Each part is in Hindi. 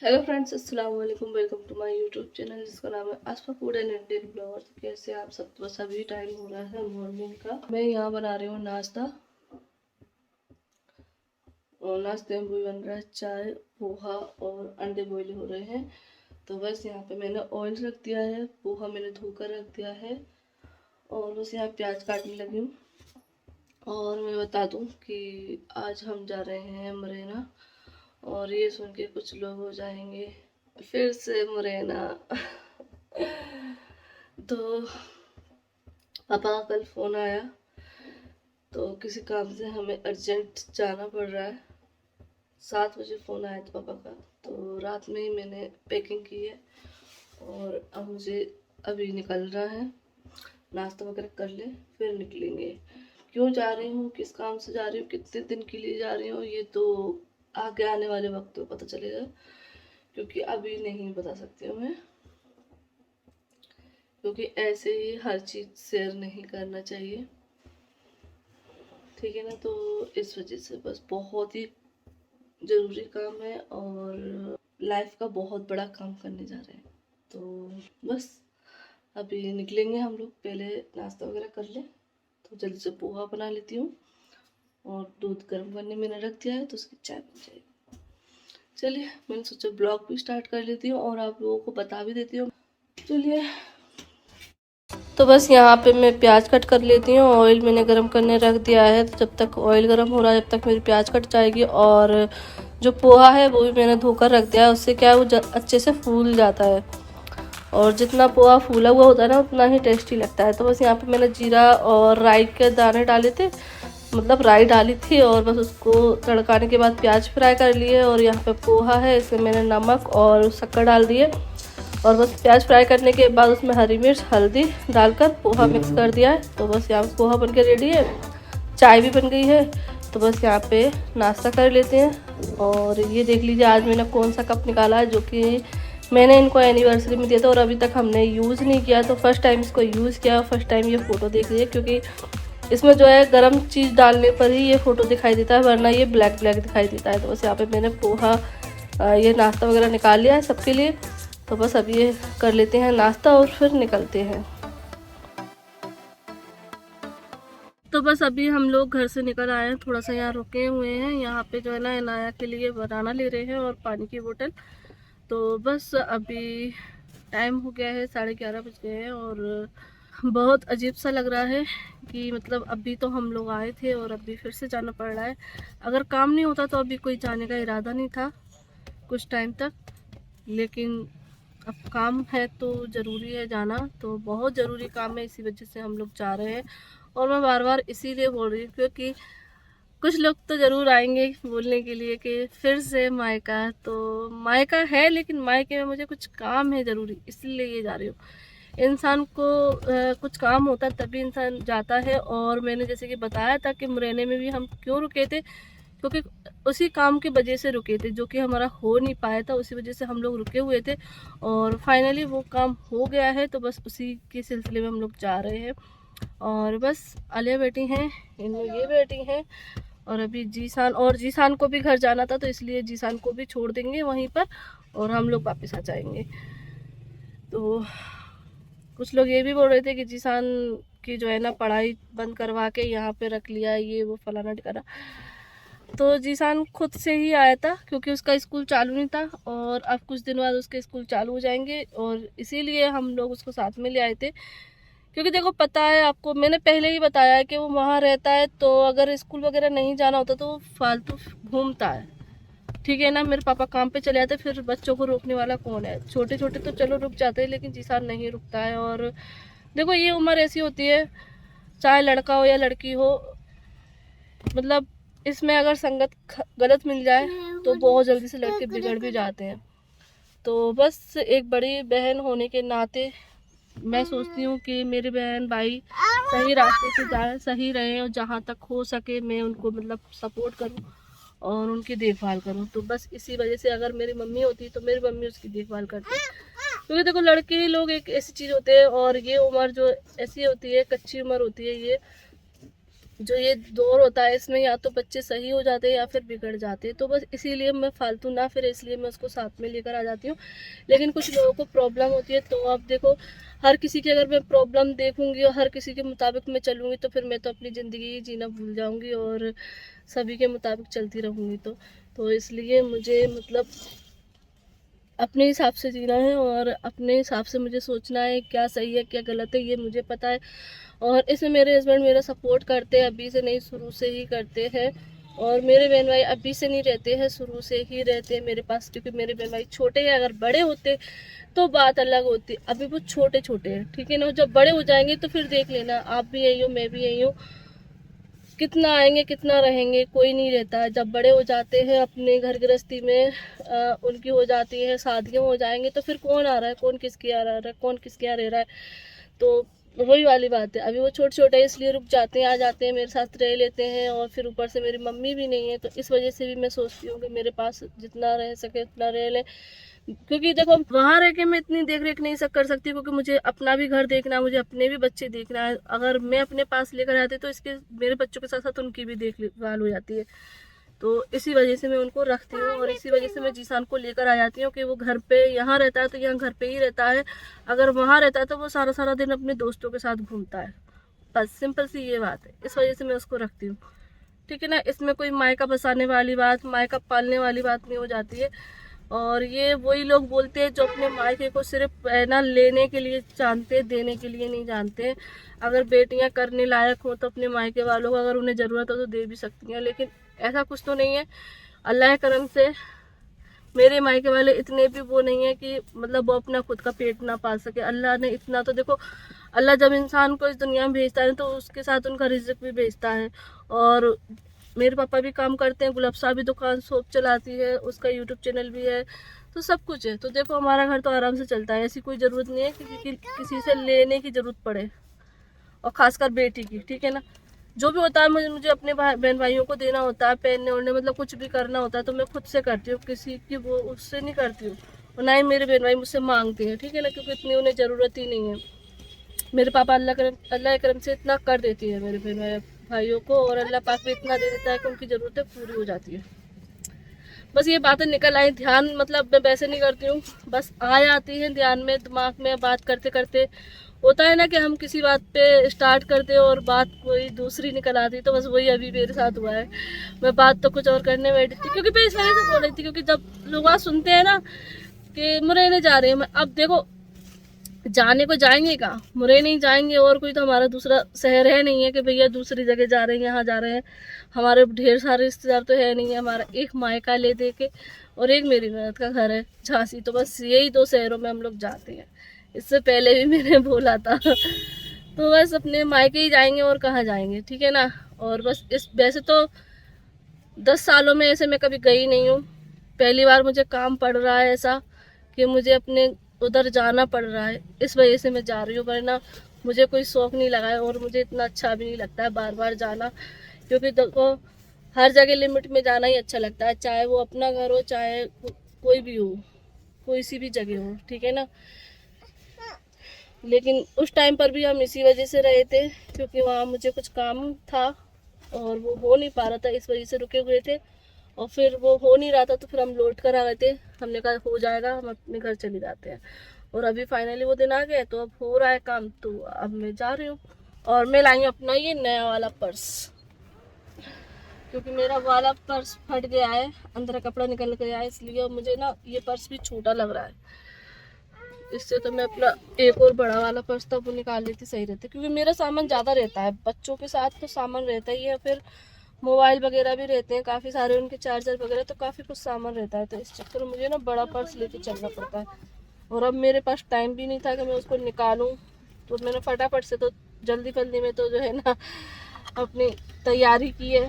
हेलो फ्रेंड्स, अस्सलाम वालेकुम। Welcome to my YouTube channel जिसका नाम है Asfa food and Indian blogger. तो कैसे आप सब? तो सभी टाइम हो रहा है मॉर्निंग का। मैं यहाँ बना रही हूँ नाश्ता और नाश्ते में भी बन रहा है चाय, पोहा और अंडे बॉईल हो रहे हैं। तो बस यहाँ पे मैंने ऑयल रख दिया है, पोहा मैंने धोकर रख दिया है और बस यहाँ प्याज काटने लगी हूँ। और मैं बता दूँ कि आज हम जा रहे हैं मुरैना, और ये सुन के कुछ लोग हो जाएंगे फिर से मुरैना। तो पापा का कल फ़ोन आया, तो किसी काम से हमें अर्जेंट जाना पड़ रहा है। 7 बजे फ़ोन आया था पापा का, तो रात में ही मैंने पैकिंग की है और अब मुझे अभी निकलना है। नाश्ता वगैरह कर ले फिर निकलेंगे। क्यों जा रही हूँ, किस काम से जा रही हूँ, कितने दिन के लिए जा रही हूँ, ये तो आगे आने वाले वक्त में पता चलेगा, क्योंकि अभी नहीं बता सकती हूँ मैं, क्योंकि ऐसे ही हर चीज़ शेयर नहीं करना चाहिए, ठीक है ना। तो इस वजह से बस बहुत ही ज़रूरी काम है और लाइफ का बहुत बड़ा काम करने जा रहे हैं। तो बस अभी निकलेंगे हम लोग। पहले नाश्ता वगैरह कर लें, तो जल्दी से पोहा बना लेती हूँ और दूध गर्म करने मैंने रख दिया है, तो उसकी चाय बन जाएगी। चलिए, मैंने सोचा ब्लॉग भी स्टार्ट कर लेती हूँ और आप लोगों को बता भी देती हूँ। चलिए, तो बस यहाँ पे मैं प्याज कट कर लेती हूँ। ऑयल मैंने गरम करने रख दिया है, तो जब तक ऑयल गरम हो रहा है जब तक मेरी प्याज कट जाएगी। और जो पोहा है वो भी मैंने धोकर रख दिया है, उससे क्या है वो अच्छे से फूल जाता है, और जितना पोहा फूला हुआ होता है ना उतना ही टेस्टी लगता है। तो बस यहाँ पे मैंने जीरा और राई के दाने डाले थे, मतलब राई डाली थी, और बस उसको तड़काने के बाद प्याज फ्राई कर लिए। और यहाँ पे पोहा है, इसमें मैंने नमक और शक्कर डाल दिए, और बस प्याज फ्राई करने के बाद उसमें हरी मिर्च हल्दी डालकर पोहा मिक्स कर दिया है। तो बस यहाँ पोहा बन के रेडी है, चाय भी बन गई है। तो बस यहाँ पे नाश्ता कर लेते हैं। और ये देख लीजिए आज मैंने कौन सा कप निकाला है, जो कि मैंने इनको एनिवर्सरी में दिया था और अभी तक हमने यूज़ नहीं किया। तो फर्स्ट टाइम इसको यूज़ किया, फर्स्ट टाइम ये फ़ोटो देख लीजिए, क्योंकि इसमें जो है गर्म चीज़ डालने पर ही ये फ़ोटो दिखाई देता है, वरना ये ब्लैक ब्लैक दिखाई देता है। तो बस यहाँ पे मैंने पोहा ये नाश्ता वगैरह निकाल लिया है सबके लिए। तो बस अब ये कर लेते हैं नाश्ता और फिर निकलते हैं। तो बस अभी हम लोग घर से निकल आए हैं, थोड़ा सा यहाँ रुके हुए हैं। यहाँ पे जो है ना इनाया के लिए बनाना ले रहे हैं और पानी की बोतल। तो बस अभी टाइम हो गया है, 11:30 बज गए हैं, और बहुत अजीब सा लग रहा है कि मतलब अभी तो हम लोग आए थे और अभी फिर से जाना पड़ रहा है। अगर काम नहीं होता तो अभी कोई जाने का इरादा नहीं था कुछ टाइम तक, लेकिन अब काम है तो ज़रूरी है जाना, तो बहुत ज़रूरी काम है, इसी वजह से हम लोग जा रहे हैं। और मैं बार बार इसीलिए बोल रही हूँ क्योंकि कुछ लोग तो ज़रूर आएंगे बोलने के लिए कि फिर से मायका। तो मायका है, लेकिन मायके में मुझे कुछ काम है ज़रूरी, इसलिए ये जा रही हूँ। इंसान को कुछ काम होता है तभी इंसान जाता है। और मैंने जैसे कि बताया था कि मुरैने में भी हम क्यों रुके थे, क्योंकि उसी काम की वजह से रुके थे, जो कि हमारा हो नहीं पाया था, उसी वजह से हम लोग रुके हुए थे। और फाइनली वो काम हो गया है, तो बस उसी के सिलसिले में हम लोग जा रहे हैं। और बस आलिया बेटी हैं, इनमें ये बेटी हैं, और अभी जीसान, और जीसान को भी घर जाना था, तो इसलिए जीसान को भी छोड़ देंगे वहीं पर और हम लोग वापस आ जाएंगे। तो कुछ लोग ये भी बोल रहे थे कि जीसान की जो है ना पढ़ाई बंद करवा के यहाँ पे रख लिया, ये वो फलाना ठिकाना। तो जीसान खुद से ही आया था, क्योंकि उसका स्कूल चालू नहीं था, और अब कुछ दिन बाद उसके स्कूल चालू हो जाएंगे, और इसीलिए हम लोग उसको साथ में ले आए थे। क्योंकि देखो पता है आपको, मैंने पहले ही बताया है कि वो वहाँ रहता है, तो अगर स्कूल वगैरह नहीं जाना होता तो वो फालतू घूमता है, ठीक है ना। मेरे पापा काम पे चले जाते, फिर बच्चों को रोकने वाला कौन है। छोटे छोटे तो चलो रुक जाते हैं, लेकिन जीसान नहीं रुकता है। और देखो ये उम्र ऐसी होती है, चाहे लड़का हो या लड़की हो, मतलब इसमें अगर संगत गलत मिल जाए तो बहुत जल्दी से लड़के बिगड़ भी जाते हैं। तो बस एक बड़ी बहन होने के नाते मैं सोचती हूँ कि मेरे बहन भाई सही रास्ते पे जाए, सही रहे, और जहाँ तक हो सके मैं उनको मतलब सपोर्ट करूँ और उनकी देखभाल करूँ। तो बस इसी वजह से अगर मेरी मम्मी होती तो मेरी मम्मी उसकी देखभाल करती, क्योंकि देखो लड़के ही लोग एक ऐसी चीज़ होते हैं, और ये उम्र जो ऐसी होती है, कच्ची उम्र होती है ये, जो ये दौर होता है इसमें या तो बच्चे सही हो जाते हैं या फिर बिगड़ जाते हैं। तो बस इसीलिए मैं फालतू ना फिर इसलिए मैं उसको साथ में लेकर आ जाती हूँ। लेकिन कुछ लोगों को प्रॉब्लम होती है, तो अब देखो हर किसी की अगर मैं प्रॉब्लम देखूंगी और हर किसी के मुताबिक मैं चलूंगी तो फिर मैं तो अपनी ज़िंदगी ही जीना भूल जाऊंगी और सभी के मुताबिक चलती रहूंगी। तो इसलिए मुझे मतलब अपने हिसाब से जीना है और अपने हिसाब से मुझे सोचना है क्या सही है क्या गलत है, ये मुझे पता है। और इसमें मेरे हस्बैंड मेरा सपोर्ट करते हैं, अभी से नहीं शुरू से ही करते हैं। और मेरे बहन भाई अभी से नहीं रहते हैं, शुरू से ही रहते हैं मेरे पास, क्योंकि मेरे बहन भाई छोटे हैं। अगर बड़े होते तो बात अलग होती, अभी वो छोटे छोटे हैं, ठीक है ना। जब बड़े हो जाएंगे तो फिर देख लेना, आप भी यही हो मैं भी यही हूँ, कितना आएंगे कितना रहेंगे, कोई नहीं रहता है। जब बड़े हो जाते हैं अपने घर गृहस्थी में उनकी हो जाती है, शादियाँ हो जाएंगे तो फिर कौन आ रहा है, कौन किसके यहाँ रह रहा है, कौन किसके यहाँ रह रहा है। तो वही वाली बात है, अभी वो छोटे छोटे हैं इसलिए रुक जाते हैं, आ जाते हैं मेरे साथ रह लेते हैं। और फिर ऊपर से मेरी मम्मी भी नहीं है, तो इस वजह से भी मैं सोचती हूँ कि मेरे पास जितना रह सके उतना रह ले। क्योंकि देखो वहां रह के मैं इतनी देख रेख नहीं कर सकती, क्योंकि मुझे अपना भी घर देखना है, मुझे अपने भी बच्चे देखना है। अगर मैं अपने पास लेकर आती तो इसके मेरे बच्चों के साथ साथ उनकी भी देखभाल हो जाती है। तो इसी वजह से मैं उनको रखती हूँ और इसी वजह से मैं जीसान को लेकर आ जाती हूँ कि वो घर पे यहाँ रहता है तो यहाँ घर पे ही रहता है, अगर वहाँ रहता है तो वो सारा सारा दिन अपने दोस्तों के साथ घूमता है। बस सिंपल सी ये बात है, इस वजह से मैं उसको रखती हूँ, ठीक है ना। इसमें कोई मायका बसाने वाली बात, मायका पालने वाली बात नहीं हो जाती है। और ये वही लोग बोलते हैं जो अपने मायके को सिर्फ ना लेने के लिए जानते, देने के लिए नहीं जानते। अगर बेटियां करने लायक हो तो अपने मायके वालों को अगर उन्हें ज़रूरत हो तो दे भी सकती हैं, लेकिन ऐसा कुछ तो नहीं है। अल्लाह के करम से मेरे मायके वाले इतने भी वो नहीं है कि मतलब वो अपना खुद का पेट ना पाल सके। अल्लाह ने इतना तो देखो, अल्लाह जब इंसान को इस दुनिया में भेजता है तो उसके साथ उनका रिज़्क भी भेजता है। और मेरे पापा भी काम करते हैं, गुलाब साहब भी दुकान शॉप चलाती है, उसका यूट्यूब चैनल भी है, तो सब कुछ है। तो देखो हमारा घर तो आराम से चलता है, ऐसी कोई ज़रूरत नहीं है कि किसी से लेने की ज़रूरत पड़े, और ख़ासकर बेटी की, ठीक है ना। जो भी होता है मुझे अपने बहन भाइयों को देना होता है, पहनने ओढ़ने मतलब कुछ भी करना होता है तो मैं खुद से करती हूँ, किसी की वो उससे नहीं करती हूँ। और ना ही मेरे बहन भाई मुझसे मांगते हैं, ठीक है ना, क्योंकि इतनी उन्हें ज़रूरत ही नहीं है। मेरे पापा अल्लाह के करम से इतना कर देती है मेरे बहन भाइयों को, और अल्लाह पाक भी इतना दे देता है कि उनकी ज़रूरतें पूरी हो जाती है। बस ये बातें निकल आई ध्यान, मतलब मैं वैसे नहीं करती हूँ, बस आ जाती है ध्यान में, दिमाग में बात करते करते। होता है ना कि हम किसी बात पे स्टार्ट करते और बात कोई दूसरी निकल आती, तो बस वही अभी मेरे साथ हुआ है। मैं बात तो कुछ और करने बैठी थी, क्योंकि मैं इस वजह से बोल रही थी, क्योंकि जब लोग सुनते हैं ना कि मुरैना जा रहे हैं, अब देखो जाने को जाएंगे कहाँ, मुरैना नहीं जाएंगे, और कोई तो हमारा दूसरा शहर है नहीं है कि भैया दूसरी जगह जा रहे हैं यहाँ जा रहे हैं। हमारे ढेर सारे रिश्तेदार तो है नहीं है, हमारा एक मायका ले दे के और एक मेरी ननद का घर है झांसी, तो बस यही दो शहरों में हम लोग जाते हैं। इससे पहले भी मैंने बोला था तो बस अपने मायके ही जाएंगे और कहाँ जाएंगे, ठीक है ना। और बस इस वैसे तो 10 सालों में ऐसे मैं कभी गई नहीं हूँ, पहली बार मुझे काम पड़ रहा है ऐसा कि मुझे अपने उधर जाना पड़ रहा है, इस वजह से मैं जा रही हूँ। वरना मुझे कोई शौक नहीं लगा है और मुझे इतना अच्छा भी नहीं लगता है बार बार जाना, क्योंकि देखो हर जगह लिमिट में जाना ही अच्छा लगता है, चाहे वो अपना घर हो चाहे कोई भी हो, कोई सी भी जगह हो, ठीक है ना। लेकिन उस टाइम पर भी हम इसी वजह से रहे थे, क्योंकि वहाँ मुझे कुछ काम था और वो हो नहीं पा रहा था, इस वजह से रुके हुए थे। और फिर वो हो नहीं रहा था तो फिर हम लौट कर आ गए थे, हमने कहा हो जाएगा हम अपने घर चले जाते हैं। और अभी फाइनली वो दिन आ गए, तो अब हो रहा है काम, तो अब मैं जा रही हूँ। और मैं लाई हूँ अपना ये नया वाला पर्स, क्योंकि मेरा वाला पर्स फट गया है, अंदर कपड़ा निकल गया है, इसलिए मुझे ना ये पर्स भी छोटा लग रहा है। इससे तो मैं अपना एक और बड़ा वाला पर्स था वो निकाल लेती, सही रहता, क्योंकि मेरा सामान ज़्यादा रहता है, बच्चों के साथ तो सामान रहता ही है, फिर मोबाइल वगैरह भी रहते हैं काफ़ी सारे, उनके चार्जर वगैरह, तो काफ़ी कुछ सामान रहता है। तो इस चक्कर में मुझे ना बड़ा पर्स लेके चलना पड़ता है, और अब मेरे पास टाइम भी नहीं था कि मैं उसको निकालूं, तो मैंने फटाफट से तो जल्दी जल्दी में तो जो है ना अपनी तैयारी की है,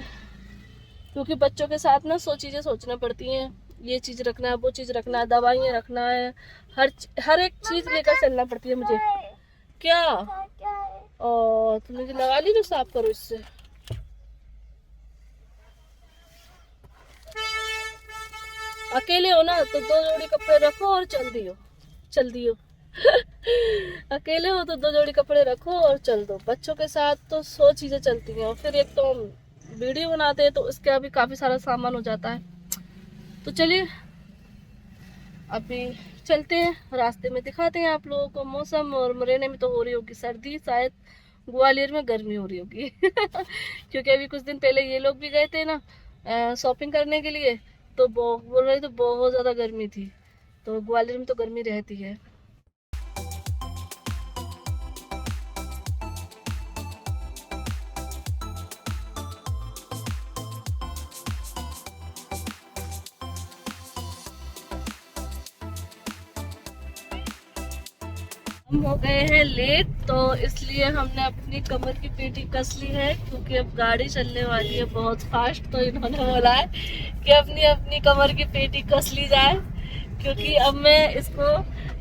क्योंकि बच्चों के साथ ना चीज़ें सोचना पड़ती हैं, ये चीज़ रखना है वो चीज़ रखना है, दवाइयाँ रखना है, हर एक चीज़ लेकर चलना पड़ती है मुझे। क्या और तुम मुझे लगा ली तो साफ करो इससे। अकेले हो ना तो 2 जोड़ी कपड़े रखो और चल दियो। अकेले हो तो 2 जोड़ी कपड़े रखो और चल दो, बच्चों के साथ तो 100 चीजें चलती हैं, और फिर एक तो हम वीडियो बनाते हैं तो उसका भी काफी सारा सामान हो जाता है। तो चलिए अभी चलते हैं, रास्ते में दिखाते हैं आप लोगों को मौसम। और मुरैना में तो हो रही होगी सर्दी, शायद ग्वालियर में गर्मी हो रही होगी क्योंकि अभी कुछ दिन पहले ये लोग भी गए थे ना शॉपिंग करने के लिए, तो बोल रहे थे बहुत ज़्यादा गर्मी थी। तो ग्वालियर में तो गर्मी रहती है। हम हो गए हैं लेट, तो इसलिए हमने अपनी कमर की पेटी कस ली है, क्योंकि अब गाड़ी चलने वाली है बहुत फास्ट। तो इन्होंने बोला है कि अपनी अपनी कमर की पेटी कस ली जाए, क्योंकि अब मैं इसको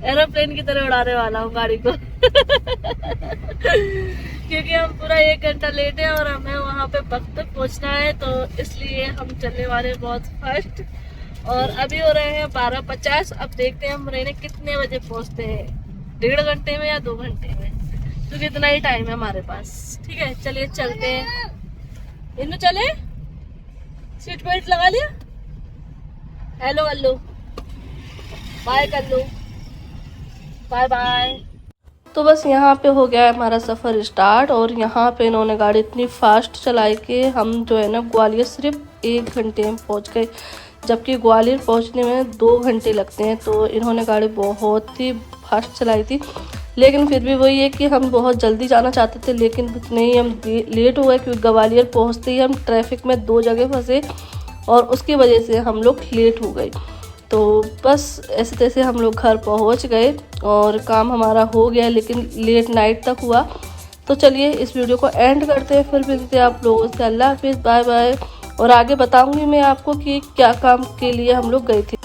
एरोप्लेन की तरह उड़ाने वाला हूँ गाड़ी को क्योंकि हम पूरा 1 घंटा लेट है और हमें वहाँ पे वक्त तक पहुँचना है, तो इसलिए हम चलने वाले हैं बहुत फास्ट। और अभी हो रहे हैं 12:50। अब देखते हैं हम मुरैना कितने बजे पहुँचते हैं, 1.5 घंटे में या 2 घंटे में, क्योंकि इतना ही टाइम है हमारे पास। ठीक है चलिए चलते हैं। इन्नू चले, सीट बेल्ट लगा लिया, हेलो कर लो, बाय कर लो, बाय बाय। तो बस यहाँ पे हो गया है हमारा सफ़र स्टार्ट, और यहाँ पे इन्होंने गाड़ी इतनी फास्ट चलाई कि हम जो है ना ग्वालियर सिर्फ 1 घंटे में पहुँच गए, जबकि ग्वालियर पहुँचने में 2 घंटे लगते हैं। तो इन्होंने गाड़ी बहुत ही फास्ट चलाई थी, लेकिन फिर भी वही है कि हम बहुत जल्दी जाना चाहते थे, लेकिन नहीं, हम लेट हो गए, क्योंकि ग्वालियर पहुँचते ही हम ट्रैफिक में 2 जगह फंसे और उसकी वजह से हम लोग लेट हो गए। तो बस ऐसे तैसे हम लोग घर पहुंच गए और काम हमारा हो गया, लेकिन लेट नाइट तक हुआ। तो चलिए इस वीडियो को एंड करते हैं, फिर मिलते हैं आप लोगों से। अल्लाह हाफिज़, बाय बाय। और आगे बताऊंगी मैं आपको कि क्या काम के लिए हम लोग गए थे।